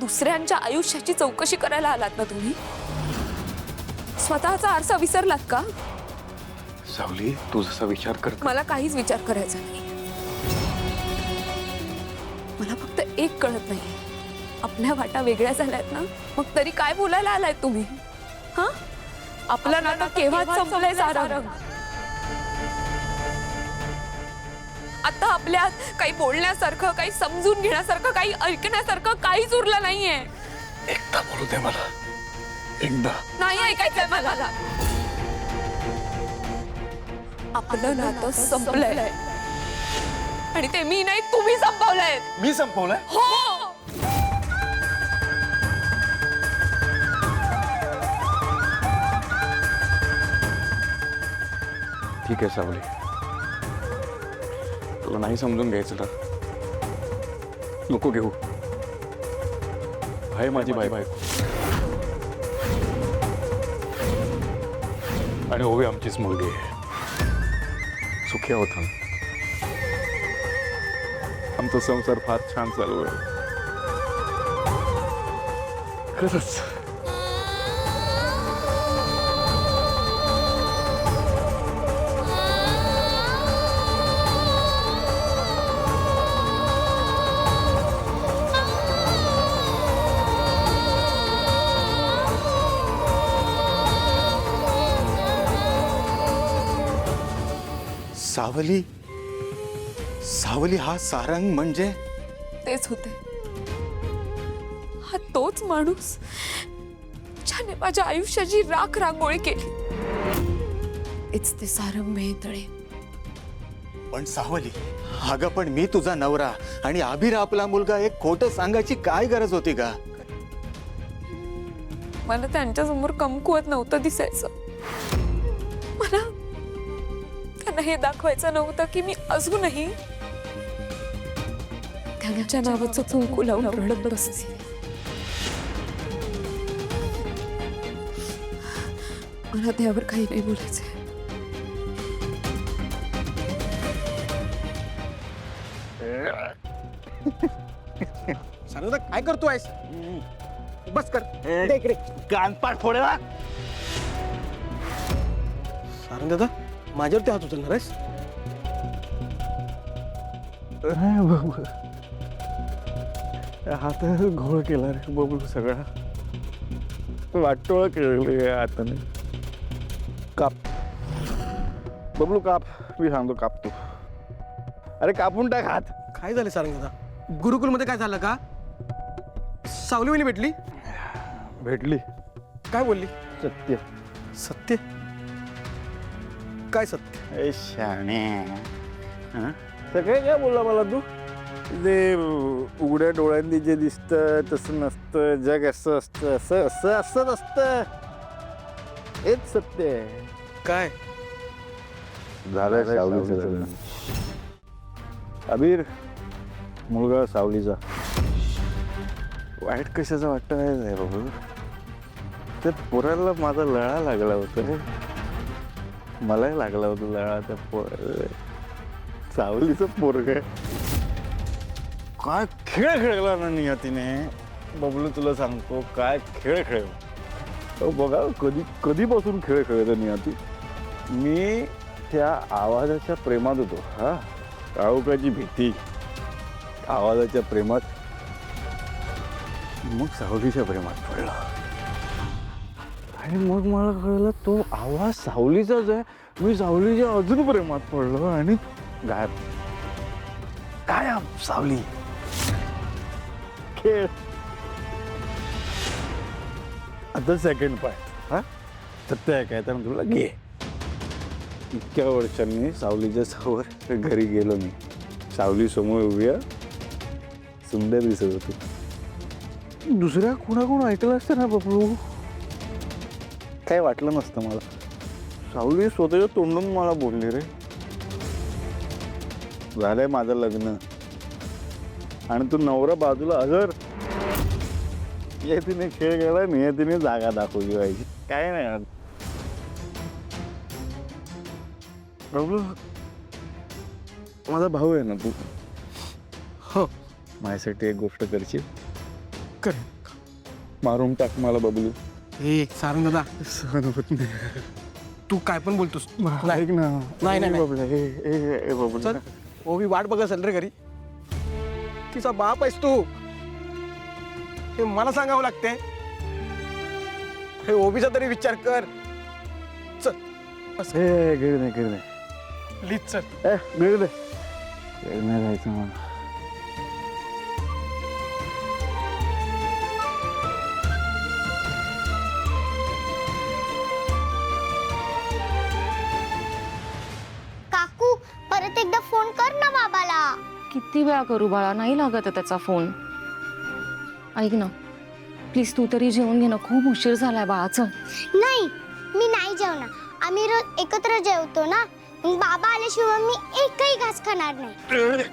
दुसऱ्यांच्या आयुष्याची चौकशी करायला आलात ना तुम्ही? स्वतःचा आरसा विसरलात का? सावली, तू जसा विचार कर. मला काहीच विचार करायचा नाही. मला फक्त एक कळत नाही, आपल्या वाटा वेगळ्या झाल्यात ना, मग तरी काय बोलायला आलाय तुम्ही? हा, आपलं नातं केव्हाच संपलंय सारंग. आता आपल्यात काही बोलण्यासारखं, काही समजून घेण्यासारखं, काही ऐकण्यासारखं काहीच उरलं नाहीये. एकदा बोलू दे मला, एकदा. नाही ऐकायचंय मला. आपलं नातं संपलंय आणि ते मी नाही, तुम्ही संपवलंय. मी संपवलंय? हो. ठीक आहे सावली, तुला नाही समजून घ्यायचं तर नको घेऊ. आहे माझी बायको आणि ओवी आमचीच मुलगी आहे. सुखी आहोत आम्ही. आमचा संसार फार छान चालू आहे खरंच. सावली, सावली हा सारंग म्हणजे? तेच होते. हा तोच माणूस ज्याने माझ्या आयुष्याची राख रांगोळी केली. इट्स ते सारंग मेहतळे. पण सावली, अगं पण मी तुझा नवरा आणि आभिर आपला मुलगा, एक खोटं सांगायची काय गरज होती का? मला त्यांच्यासमोर कमकुवत नव्हतं दिसायचं. मला त्यांना हे दाखवायचं नव्हतं की मी अजूनही त्यांच्या नावाचं कुंकू लावून रडत बसते. मला त्यावर काही नाही बोलायचंय. सारंग काय करतोयस? बस कर. इकडे कानपाट फोडेला. सारंग दादा, माझ्यावरती हात उचलणार आहेस? हात घोळ केला रे बबलू, सगळा वाटोळ केले हाताने. काप बबलू, काप. मी सांगतो, काप तू. अरे कापून टाक हात. काय झालं सारंग दादा? गुरुकुलमध्ये काय झालं का? सावली वहिनी भेटली? भेटली. काय बोलली? सत्य. सत्य? काय सत्य? ए शाणे, सगळे काय बोलला मला तू? ते उघड्या डोळ्यांनी जे दिसतं तसं नसतं, जग असं असतं, असं असं असं नसतं, हेच सत्य आहे. काय झालंय सावलीचं लग्न. अबीर मुलगा सावलीचा. वाईट कशाचं वाटतं नाही बाबू, त्या पोराला माझा लळा लागला होता रे. मलाही लागला होता लळा त्या पोराला. सावलीचं पोरग काय खेळ खेळला ना नियतीने. बबलू तुला सांगतो, काय खेळ खेळ बघा. कधीपासून खेळ खेळतो नियती. मी त्या आवाजाच्या प्रेमात होतो. हा, काळोखाची भीती, आवाजाच्या प्रेमात. मग सावलीच्या प्रेमात पडला आणि मग मला कळलं तो आवाज सावलीचाच आहे. मी सावलीच्या अजून प्रेमात पडलो आणि गायब. काय सावली खेळ. आता सेकंड पार्ट. हा, सत्य आहे काय तर तुला घे. इतक्या वर्षांनी सावलीच्या समोर घरी गेलो मी. सावली समोर उभी आहे, सुंदर दिसत होती. दुसऱ्या कोणाकोण ऐकलं असतं ना बबलू, काय वाटलं नसतं मला. सावली स्वतःच्या तोंडून मला बोलली, रे झालंय माझं लग्न आणि तू नवरा बाजूला हजर. नियतीने खेळ गेला, नियतीने जागा दाखवली पाहिजे. काय नाही बबलू, माझा भाऊ आहे ना तू. हो, माझ्यासाठी एक गोष्ट करशील? कर. मारून टाक मला बबलू. ए सारंग दादा सहन होत नाही. तू काय पण बोलतोस ऐक ना. नाही, नाही. बबलू ए बबलू. चल ओवी वाट बघत असेल रे घरी. तिचा बाप आहेस तू, हे मला सांगावं लागते. हे ओबीचा तरी विचार कर. चल गिळ नाही. प्लीज चल. गिळ दे. नाही जायचं मला. काकू परत एकदा फोन कर ना बाबाला. किती वेळा करू बाळा, नाही लागत आहे त्याचा फोन. ऐक ना प्लीज, तू तरी जेवून घे ना, खूप उशीर झालाय बाळा. चल. नाही मी नाही जेवणार. आम्ही रोज एकत्र जेवतो ना, मग बाबा आल्याशिवाय मी एकही घास खाणार नाही.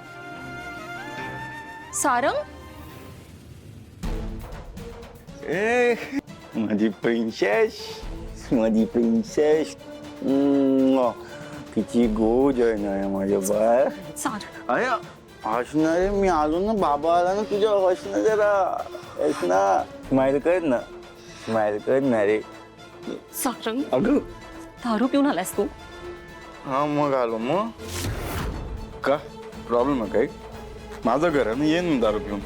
सारंग, ए माझी प्रिन्सेस, माझी प्रिन्सेस. किती गोड आहे ना माझ्या बाळ. सारंग अरे हसणारे मी आलो ना, बाबा आला ना तुझ्या. हसणं जरा, हस ना. स्माइल कर ना, स्माइल कर ना रे. सारंग, अगं दारू पिऊन आलायस तू? हा मग आलो. मग का प्रॉब्लेम आहे काही? माझं घर आहे ना, येईन ना दारू पिऊन.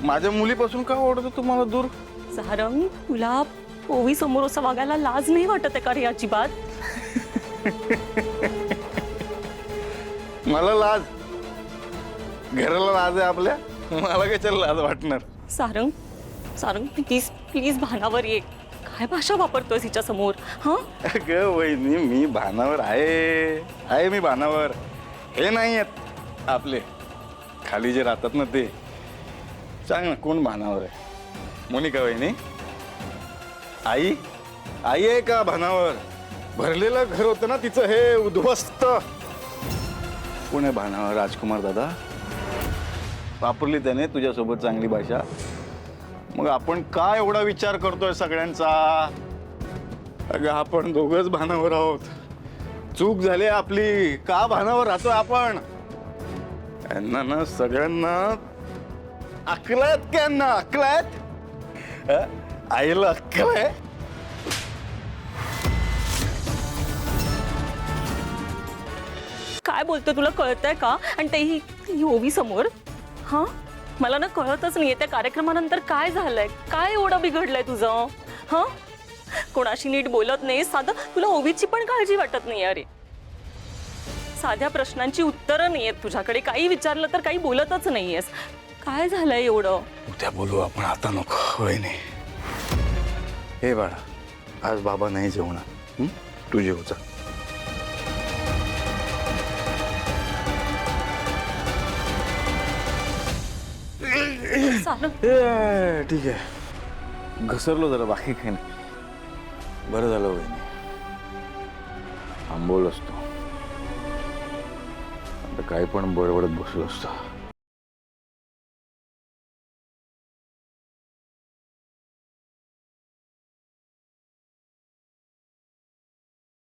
माझ्या मुलीपासून का ओढतो तुम्हाला दूर? सारंग, तुला ओवी समोर असं वागायला लाज नाही वाटत आहे का रे अजिबात? मला लाज, घराला लाज आहे आपल्या. मला कशाला लाज वाटणार? सारंग, सारंग प्लीज प्लीज भानावर ये. काय भाषा वापरतोय हिच्या समोर? हा अगं वहिनी, मी भानावर आहे मी भानावर. हे नाही आहेत आपले खाली जे राहतात ना ते. सांग ना कोण भानावर आहे? मोनिका वहिनी? आई आहे का भानावर? भरलेलं घर होतं ना तिचं, हे उद्ध्वस्त. कोण आहे भानावर? राजकुमार दादा. वापरली त्याने तुझ्यासोबत चांगली भाषा. मग आपण काय एवढा विचार करतोय सगळ्यांचा? अगं आपण दोघंच भानावर आहोत. चूक झाली आपली. का भानावर राहतोय आपण? यांना ना सगळ्यांना अक्कल आहेत का? यांना अक्कल आहेत? आईला अक्कल आहे? काय बोलतोय, तुला कळतंय का? आणि तेही ही ओवी समोर. हा मला ना कळतच नाहीये त्या कार्यक्रमानंतर काय झालंय, काय एवढं बिघडलंय तुझं? हा कोणाशी नीट बोलत नाही, साधं तुला ओवीची पण काळजी वाटत नाही. अरे साध्या प्रश्नांची उत्तरं नाहीयेत तुझ्याकडे. काही विचारलं तर काही बोलतच नाहीयेस. काय झालंय एवढं? उद्या बोलू आपण, आता नको वहिनी. हे बाळा, आज बाबा नाही जेवणार. तू जेवचा. सारंग, ठीक आहे. घसरलो जरा, बाकी काही नाही. बरं झालं वहिनी, आंबोल असतो. आता काही पण बडबडत बसलो असतो.